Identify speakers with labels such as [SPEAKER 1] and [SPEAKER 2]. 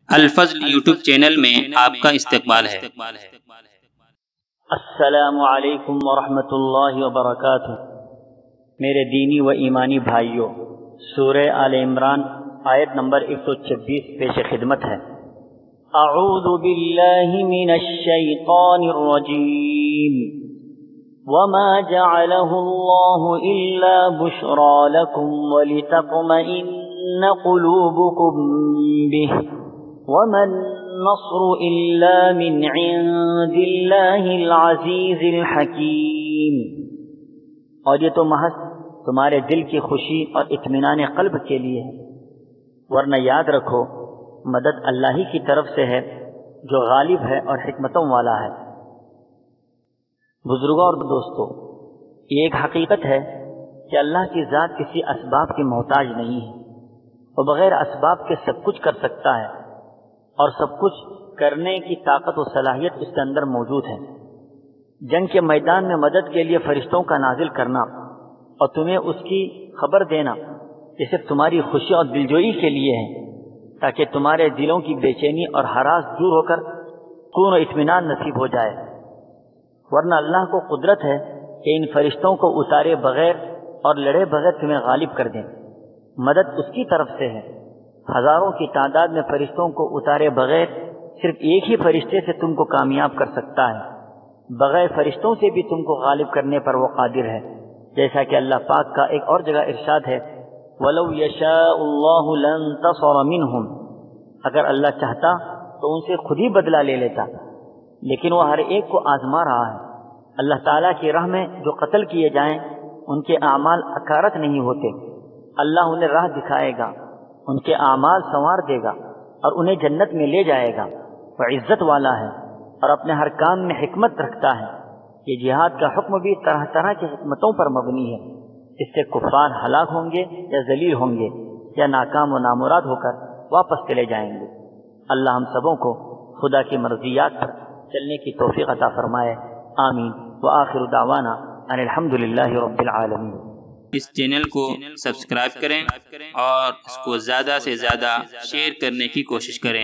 [SPEAKER 1] الفضل YouTube channel میں آپ کا استقبال ہے۔
[SPEAKER 2] السلام علیکم ورحمۃ اللہ وبرکاتہ۔ میرے دینی و ایمانی بھائیوں، سورہ آل عمران آیت نمبر 126 پیش خدمت ہے۔ اعوذ باللہ من الشیطان الرجیم، وما جعله الله إلا بشرى لكم ولتطمئن قلوبكم به وما النصر إلا من عند الله العزيز الحكيم۔ اور یہ تو محض تمہارے دل کی خوشی اور اطمینان قلب کے لیے ہے، ورنہ یاد رکھو مدد اللہ ہی کی طرف سے ہے جو غالب ہے اور حکمتوں والا ہے۔ بزرگوں اور دوستوں، یہ ایک حقیقت ہے کہ اللہ کی ذات کسی اسباب کی محتاج نہیں ہے، وہ بغیر اسباب کے سب کچھ کر سکتا ہے، اور سب کچھ کرنے کی طاقت و صلاحیت اس کے اندر موجود ہے۔ جنگ کے میدان میں مدد کے لیے فرشتوں کا نازل کرنا اور تمہیں اس کی خبر دینا یہ صرف تمہاری خوشی اور دلجوئی کے لیے ہے، تاکہ تمہارے دلوں کی بے چینی اور ہراس دور ہو کر سکون و اطمینان نصیب ہو جائے، ورنہ اللہ کو قدرت ہے کہ ان فرشتوں کو اتارے بغیر اور لڑے بغیر تمہیں غالب کر دیں۔ مدد اس کی طرف سے ہے۔ ہزاروں کی تعداد میں فرشتوں کو اتارے بغیر صرف ایک ہی فرشتے سے تم کو کامیاب کر سکتا ہے، بغیر فرشتوں سے بھی تم کو غالب کرنے پر وہ قادر ہے، جیسا کہ اللہ پاک کا ایک اور جگہ ارشاد ہے، وَلَوْ يَشَاءُ اللَّهُ لَانتَصَرَ مِنْهُمْ، اگر اللہ چاہتا تو ان سے خود ہی بدلہ لے لیتا، لیکن وہ ہر ایک کو آزما رہا ہے۔ اللہ تعالیٰ کی راہ میں جو قتل کیے جائیں ان کے اعمال اکارت نہیں ہوتے، اللہ انہیں راہ دکھائے گا، ان کے اعمال سنوار دے گا اور انہیں جنت میں لے جائے گا۔ وہ عزت والا ہے اور اپنے ہر کام میں حکمت رکھتا ہے۔ یہ جہاد کا حکم بھی طرح طرح کی حکمتوں پر مبنی ہے، اس سے کفار ہلاک ہوں گے یا ذلیل ہوں گے یا ناکام و نامراد ہو کر واپس چلے جائیں گے۔ اللہ ہم سبوں کو خدا کی مرضیات پر چلنے کی توفیق عطا فرمائے، آمین۔ وآخر دعوانا ان الحمدللہ رب العالمین۔
[SPEAKER 1] اس چینل کو سبسکرائب کریں اور اس کو زیادہ سے زیادہ شیئر کرنے کی کوشش کریں۔